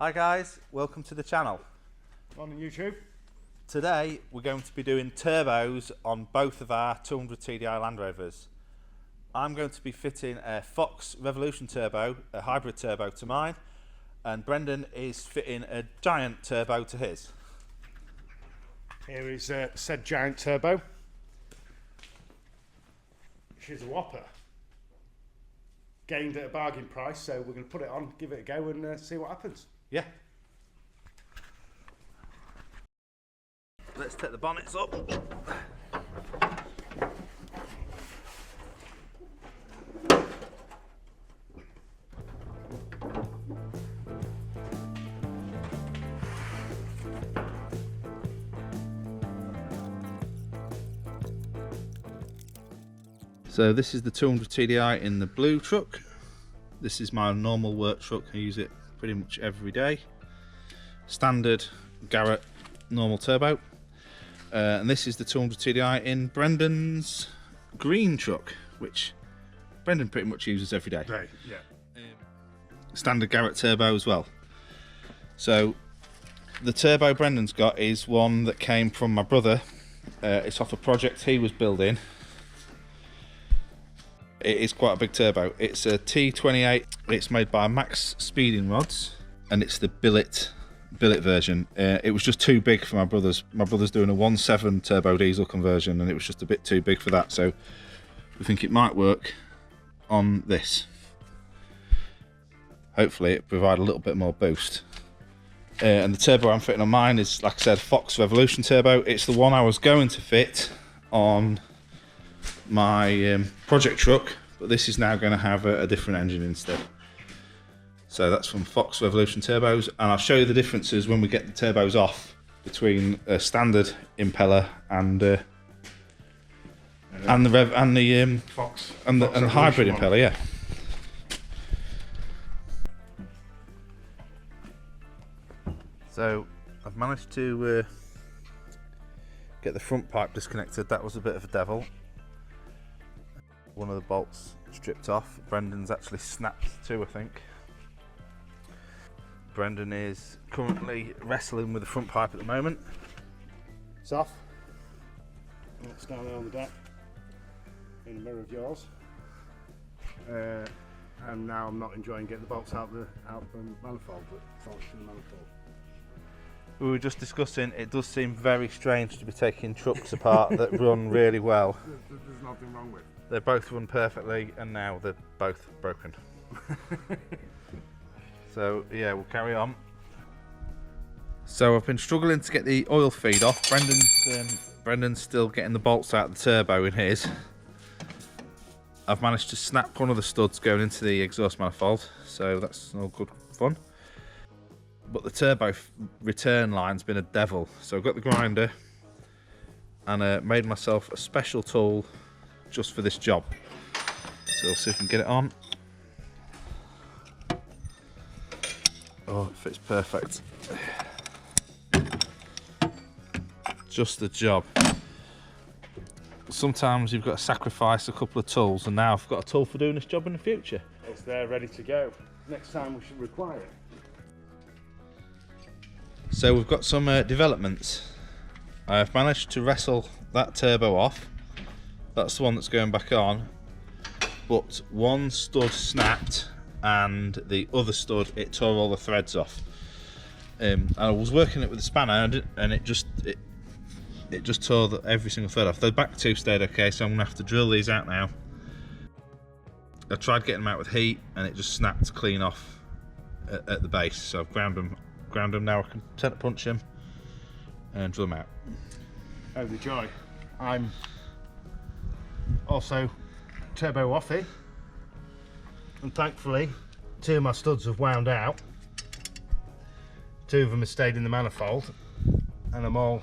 Hi guys, welcome to the channel. On YouTube. Today we're going to be doing turbos on both of our 200 TDI Land Rovers. I'm going to be fitting a Fox Revolution turbo, a hybrid turbo to mine, and Brendon is fitting a giant turbo to his. Here is said giant turbo. She's a whopper. Gained at a bargain price, so we're going to put it on, give it a go and see what happens. Yeah. Let's take the bonnets up. So this is the 200 TDI in the blue truck. This is my normal work truck. I use it pretty much every day. Standard Garrett normal turbo. And this is the 200 TDI in Brendon's green truck, which Brendon pretty much uses every day. Right, yeah. Standard Garrett turbo as well. So the turbo Brendon's got is one that came from my brother. It's off a project he was building. It is quite a big turbo. It's a T28. It's made by Max Speeding Rods, and it's the billet version. It was just too big for my brother's. My brother's doing a 1.7 turbo diesel conversion, and it was just a bit too big for that. So we think it might work on this. Hopefully, it provide a little bit more boost. And the turbo I'm fitting on mine is, like I said, Fox Revolution turbo. It's the one I was going to fit on my project truck, but this is now going to have a different engine instead. So that's from Fox Revolution turbos, and I'll show you the differences when we get the turbos off between a standard impeller and the Fox and the hybrid one. impeller, yeah. So I've managed to get the front pipe disconnected. That was a bit of a devil. One of the bolts stripped off. Brendon's actually snapped two, I think. Brendon is currently wrestling with the front pipe at the moment. It's off. It's down there on the deck in the mirror of yours. And now I'm not enjoying getting the bolts out the manifold, but function the manifold. We were just discussing, it does seem very strange to be taking trucks apart that run really well. There's nothing wrong with. They both run perfectly, and now they're both broken. So yeah, we'll carry on. So I've been struggling to get the oil feed off. Brendon's still getting the bolts out of the turbo in his. I've managed to snap one of the studs going into the exhaust manifold, so that's all good fun. But the turbo return line's been a devil, so I've got the grinder and made myself a special tool just for this job. So we'll see if we can get it on. Oh, it fits perfect. Just the job. Sometimes you've got to sacrifice a couple of tools, and now I've got a tool for doing this job in the future. It's there ready to go. Next time we should require it. So we've got some developments. I've managed to wrestle that turbo off. That's the one that's going back on, but one stud snapped and the other stud, it tore all the threads off. I was working it with a spanner and it just tore every single thread off. The back two stayed okay, so I'm gonna have to drill these out now. I tried getting them out with heat and it just snapped clean off at the base, so I've ground them now. I can center punch them and drill them out. Oh, the joy. I'm also turbo offy, and thankfully two of my studs have wound out. Two of them have stayed in the manifold, and I'm all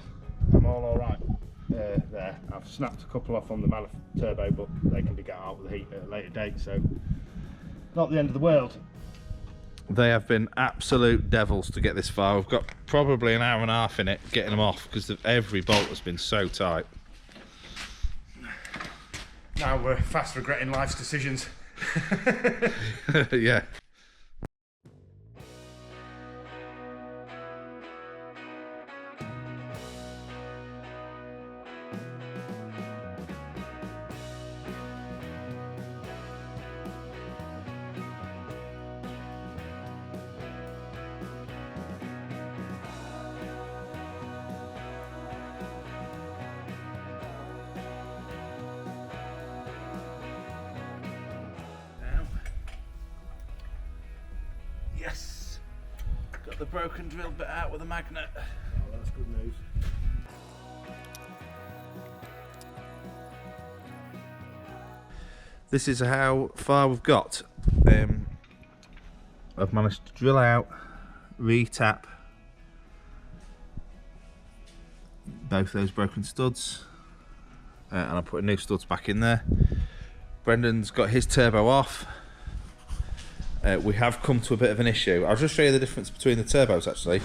right there. I've snapped a couple off on the turbo, but they can be got out with the heat at a later date, so not the end of the world. They have been absolute devils to get this far. We've got probably an hour and a half in it getting them off because every bolt has been so tight. Now we're fast regretting life's decisions. Yeah. Yes! Got the broken drill bit out with a magnet. Oh, that's good news. This is how far we've got. I've managed to drill out, re-tap both those broken studs, and I'm putting new studs back in there. Brendon's got his turbo off. We have come to a bit of an issue. I'll just show you the difference between the turbos actually.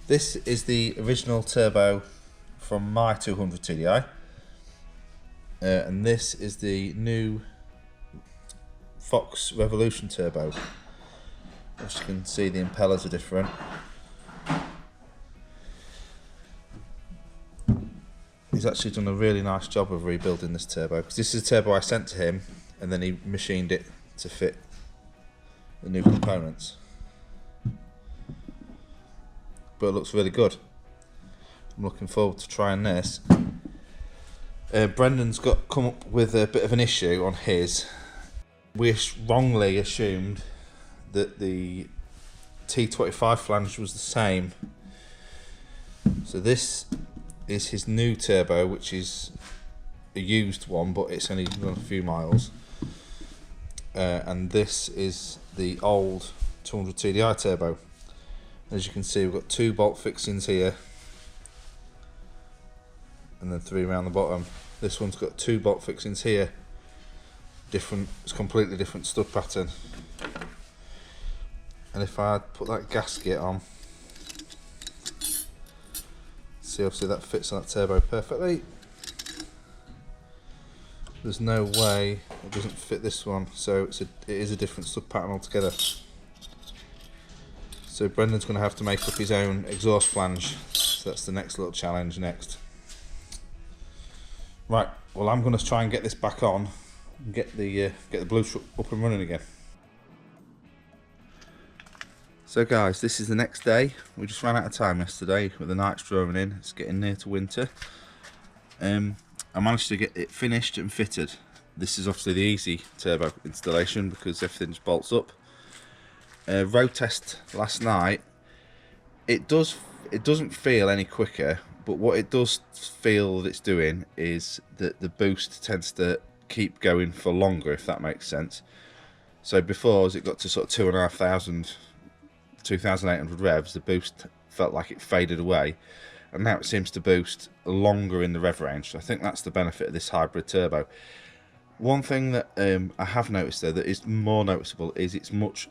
This is the original turbo from my 200 TDI, and this is the new Fox Revolution turbo. As you can see, the impellers are different. He's actually done a really nice job of rebuilding this turbo, because this is a turbo I sent to him and then he machined it to fit the new components. But it looks really good. I'm looking forward to trying this. Brendon's come up with a bit of an issue on his. We wrongly assumed that the T28 flange was the same. So this is his new turbo, which is a used one, but it's only run a few miles. And this is the old 200 TDI turbo. As you can see, we've got 2 bolt fixings here, and then 3 around the bottom. This one's got 2 bolt fixings here. Different, it's completely different stud pattern. And if I put that gasket on, see, obviously that fits on that turbo perfectly. There's no way it doesn't fit this one, so it is a different stud pattern altogether. So Brendon's going to have to make up his own exhaust flange. So that's the next little challenge next. Right, well, I'm going to try and get this back on and get the blue truck up and running again. So guys, this is the next day. We just ran out of time yesterday with the nights drawing in. It's getting near to winter. I managed to get it finished and fitted. This is obviously the easy turbo installation because everything just bolts up. Road test last night. It doesn't feel any quicker, but what it does feel that it's doing is that the boost tends to keep going for longer, if that makes sense. So before, as it got to sort of 2,500, 2,800 revs, the boost felt like it faded away, and now it seems to boost longer in the rev range. So I think that's the benefit of this hybrid turbo. One thing that I have noticed though that is more noticeable is it's much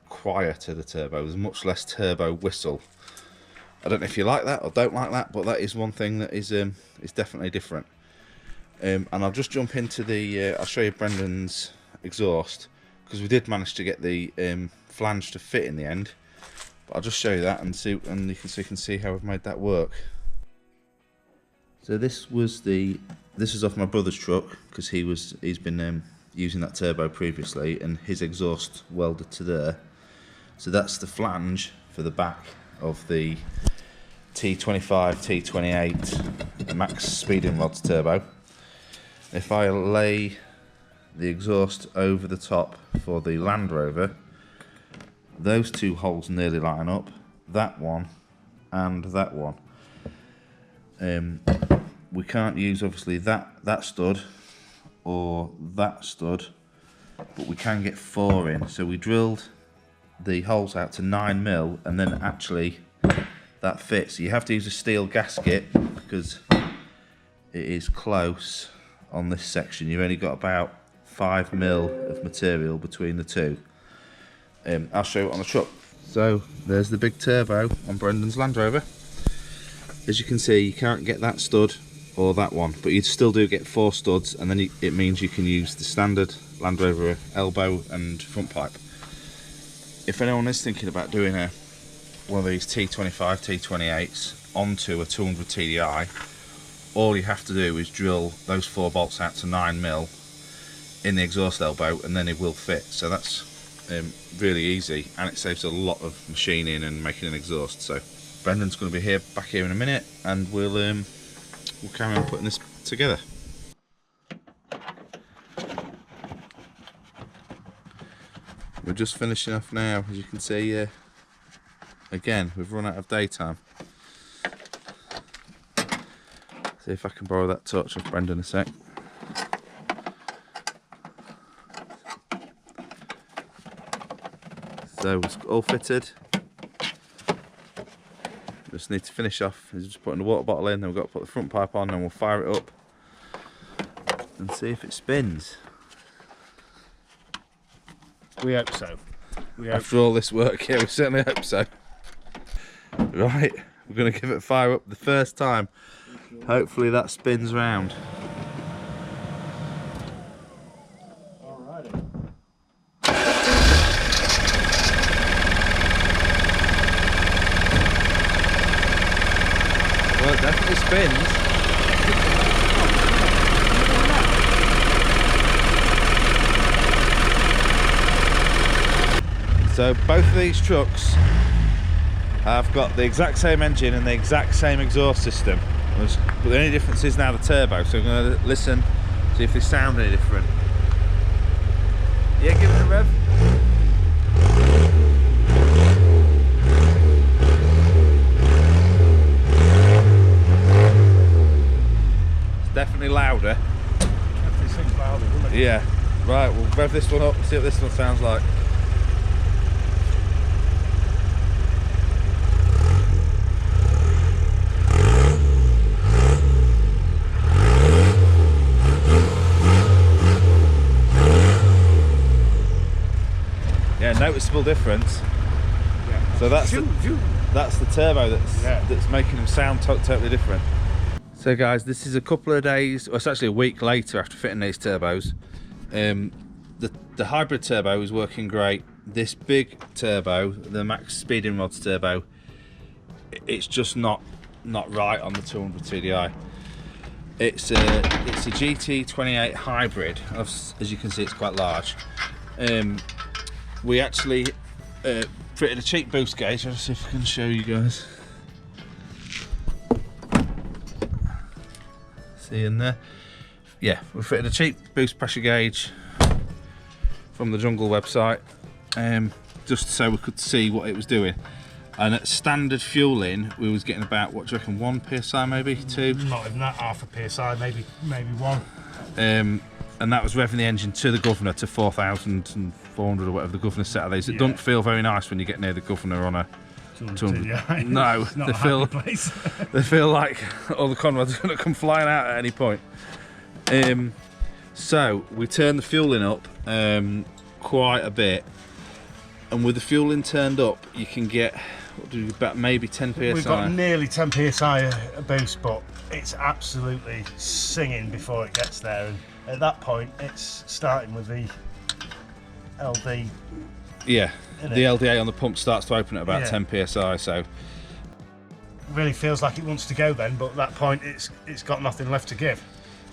quieter, the turbo. There's much less turbo whistle. I don't know if you like that or don't like that, but that is one thing that is definitely different. And I'll just jump into the I'll show you Brendon's exhaust, because we did manage to get the flange to fit in the end. But I'll just show you that and see, and you can see how we've made that work. So this is off my brother's truck, because he's been using that turbo previously, and his exhaust welded to there. So that's the flange for the back of the T25 T28 max speeding rods turbo. If I lay the exhaust over the top for the Land Rover, those 2 holes nearly line up, that one and that one. We can't use obviously that stud or that stud, but we can get 4 in. So we drilled the holes out to 9mm, and then actually that fits. So you have to use a steel gasket because it is close on this section. You've only got about 5mm of material between the 2. I'll show you it on the truck. So there's the big turbo on Brendon's Land Rover. As you can see, you can't get that stud or that one, but you still do get 4 studs, and then it means you can use the standard Land Rover elbow and front pipe. If anyone is thinking about doing one of these T25 T28s onto a 200 TDI, all you have to do is drill those 4 bolts out to 9mm in the exhaust elbow, and then it will fit. So that's really easy, and it saves a lot of machining and making an exhaust. So Brendon's going to be back here in a minute, and we'll carry on putting this together. We're just finishing off now, as you can see. Again, we've run out of daytime. See if I can borrow that torch off Brendon a sec. So it's all fitted. Just need to finish off. Just putting the water bottle in, then we've got to put the front pipe on, and we'll fire it up and see if it spins. We hope so. After all this work, yeah, we certainly hope so. Right, we're going to give it a fire up the first time. Hopefully that spins round. Alrighty. Well, it definitely spins. So both of these trucks have got the exact same engine and the exact same exhaust system. But the only difference is now the turbo, so I'm going to listen, see if they sound any different. Yeah, give it a rev. It's definitely louder. Definitely sings louder, doesn't it? Yeah. Right, we'll rev this one up and see what this one sounds like. Yeah, noticeable difference. Yeah. So that's the turbo that's making them sound totally different. So guys, this is a couple of days, well, it's actually a week later after fitting these turbos. The hybrid turbo is working great. This big turbo, the max speeding rods turbo, it's just not right on the 200 TDI. It's a GT28 hybrid. As you can see, it's quite large. We actually fitted a cheap boost gauge. Let's see if I can show you guys. See in there? Yeah, we fitted a cheap boost pressure gauge from the Jungle website, just so we could see what it was doing. And at standard fueling, we was getting about, what do you reckon, 1 psi, maybe 2? Not even that, half a psi, maybe 1. And that was revving the engine to the governor to 4,400 or whatever the governor set of these. It doesn't feel very nice when you get near the governor on a 200. No, they feel like all the conrods are going to come flying out at any point. So we turned the fueling up quite a bit, and with the fueling turned up, you can get about maybe 10 psi. We've got nearly 10 psi a boost, but it's absolutely singing before it gets there. And at that point, it's starting with the LD. Yeah, the LDA on the pump starts to open at about 10 psi. So really feels like it wants to go then, but at that point, it's got nothing left to give.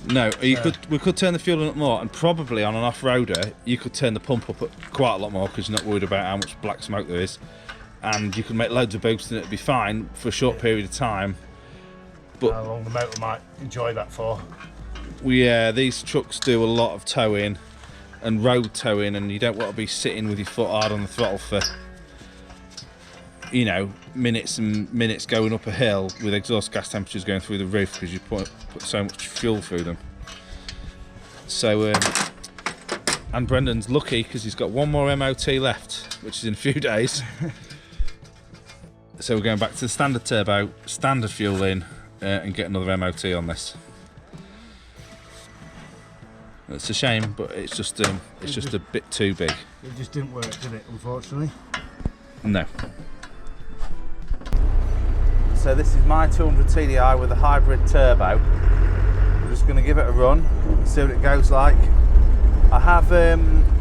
No, we could turn the fueling up more, and probably on an off-roader, you could turn the pump up quite a lot more because you're not worried about how much black smoke there is, and you can make loads of boost and it'd be fine for a short period of time. But how long the motor might enjoy that for? Yeah, these trucks do a lot of towing and road towing, and you don't want to be sitting with your foot hard on the throttle for, you know, minutes and minutes going up a hill with exhaust gas temperatures going through the roof because you put so much fuel through them. So, and Brendon's lucky because he's got one more MOT left, which is in a few days. So we're going back to the standard turbo, standard fueling, and get another MOT on this. It's a shame, but it's just a bit too big. It just didn't work, did it? Unfortunately. No. So this is my 200 TDI with a hybrid turbo. I'm just going to give it a run and see what it goes like. I have,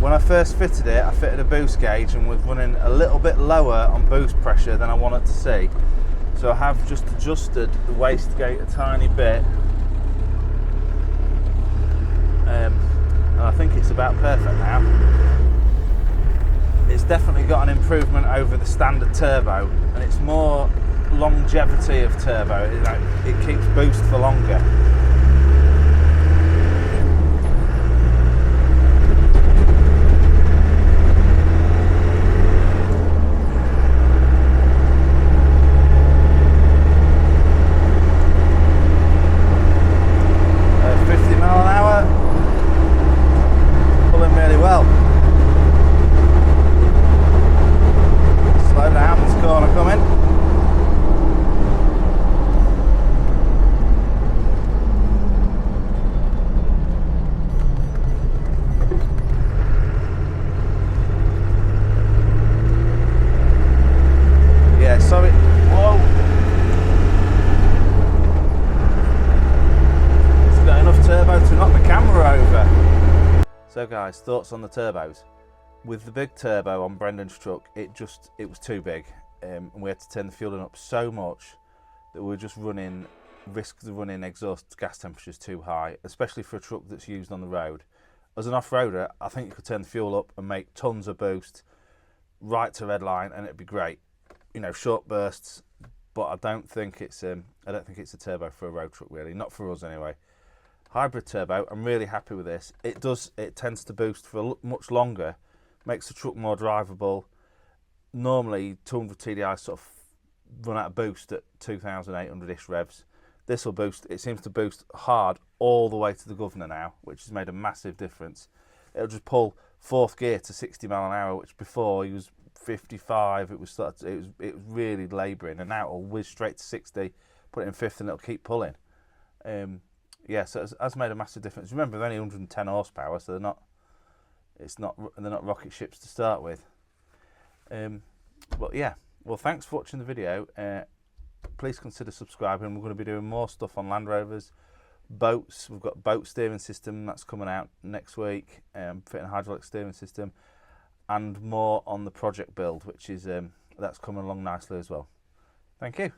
when I first fitted it, I fitted a boost gauge and was running a little bit lower on boost pressure than I wanted to see. So I have just adjusted the wastegate a tiny bit. And I think it's about perfect now. It's definitely got an improvement over the standard turbo, and it's more longevity of turbo. It keeps boost for longer. So guys, thoughts on the turbos? With the big turbo on Brendon's truck, it was too big, and we had to turn the fueling up so much that we were just risk of running exhaust gas temperatures too high, especially for a truck that's used on the road. As an off-roader, I think you could turn the fuel up and make tons of boost right to red line, and it'd be great. You know, short bursts, but I don't think it's a turbo for a road truck, really, not for us anyway. Hybrid turbo, I'm really happy with this. It tends to boost for much longer, makes the truck more drivable. Normally 200 TDI sort of run out of boost at 2,800-ish revs. This will boost, it seems to boost hard all the way to the governor now, which has made a massive difference. It'll just pull fourth gear to 60 mile an hour, which before he was 55, it was really labouring, and now it'll whiz straight to 60, put it in fifth, and it'll keep pulling. Yeah, so it has made a massive difference. Remember, they're only 110 horsepower, so they're not rocket ships to start with. But yeah, well, thanks for watching the video. Please consider subscribing. We're going to be doing more stuff on Land Rovers, boats. We've got boat steering system that's coming out next week, fitting a hydraulic steering system, and more on the project build, which is that's coming along nicely as well. Thank you.